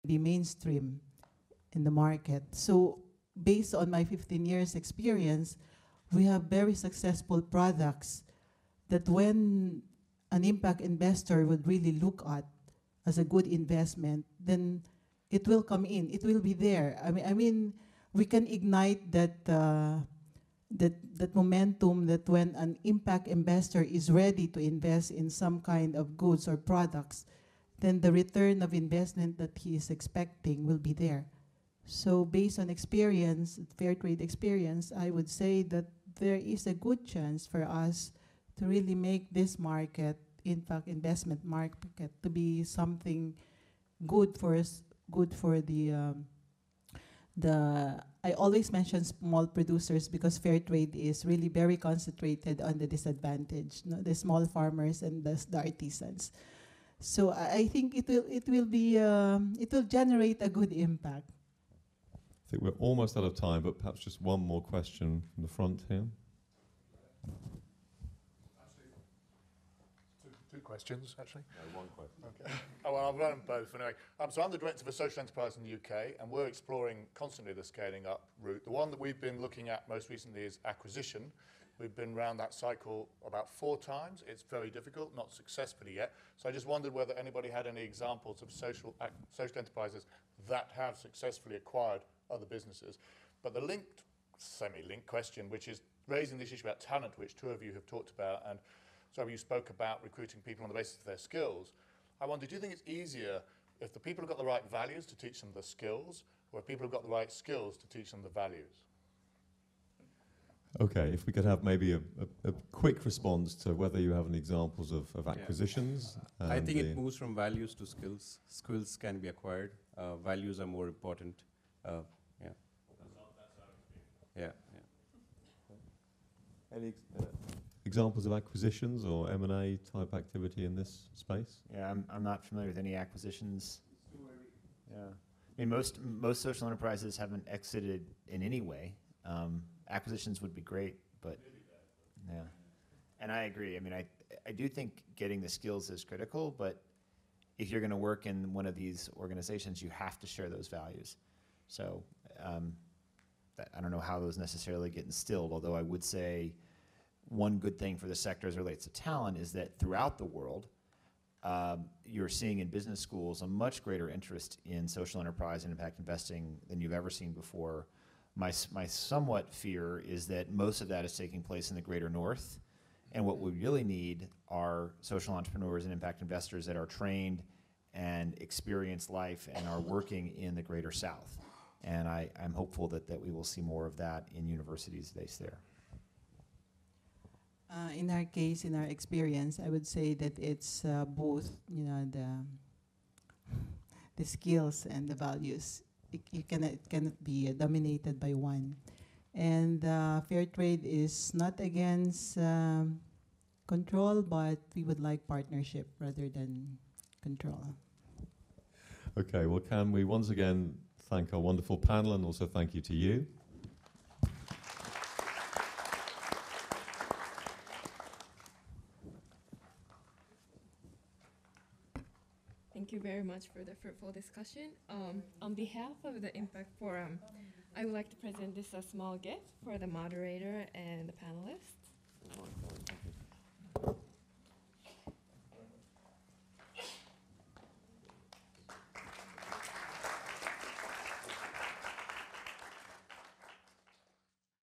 be mainstream in the market. So based on my 15 years experience, we have very successful products that when an impact investor would really look at as a good investment, then it will come in. It will be there. I mean, we can ignite that that momentum that when an impact investor is ready to invest in some kind of goods or products, then the return of investment that he is expecting will be there. So based on experience, fair trade experience, I would say that there is a good chance for us to really make this market, impact investment market, to be something good for us, good for the I always mention small producers because fair trade is really very concentrated on the disadvantaged, the small farmers and the artisans. So I think it will generate a good impact. I think we're almost out of time, but perhaps just one more question from the front here. Two questions, actually. No, one question. Okay. Oh, well, I'll run them both anyway. So I'm the director of a social enterprise in the UK, and we're exploring constantly the scaling up route. The one that we've been looking at most recently is acquisition. We've been around that cycle about 4 times. It's very difficult, not successfully yet. So I just wondered whether anybody had any examples of social enterprises that have successfully acquired other businesses. But the linked, semi-linked question, which is raising this issue about talent, which 2 of you have talked about, and so you spoke about recruiting people on the basis of their skills. I wonder, do you think it's easier if the people have got the right values to teach them the skills, or if people have got the right skills to teach them the values? Okay, if we could have maybe a quick response to whether you have any examples of acquisitions. Yeah. I think it moves from values to skills. Skills can be acquired. Values are more important. Yeah. Yeah. Any examples of acquisitions or M&A type activity in this space? Yeah, I'm not familiar with any acquisitions. Yeah, I mean most social enterprises haven't exited in any way. Acquisitions would be great, but yeah, and I agree. I mean, I do think getting the skills is critical, but if you're going to work in one of these organizations, you have to share those values. So I don't know how those necessarily get instilled, although I would say one good thing for the sector as it relates to talent is that throughout the world, you're seeing in business schools a much greater interest in social enterprise and impact investing than you've ever seen before. My somewhat fear is that most of that is taking place in the greater north, and what we really need are social entrepreneurs and impact investors that are trained and experience life and are working in the greater south. And I'm hopeful that we will see more of that in universities based there. In our case, in our experience, I would say that it's both, you know, the skills and the values. It cannot be dominated by one. And fair trade is not against control, but we would like partnership rather than control. Okay, well, can we once again thank our wonderful panel and also thank you to you. Thank you very much for the fruitful discussion. On behalf of the Impact Forum, I would like to present this as a small gift for the moderator and the panelists.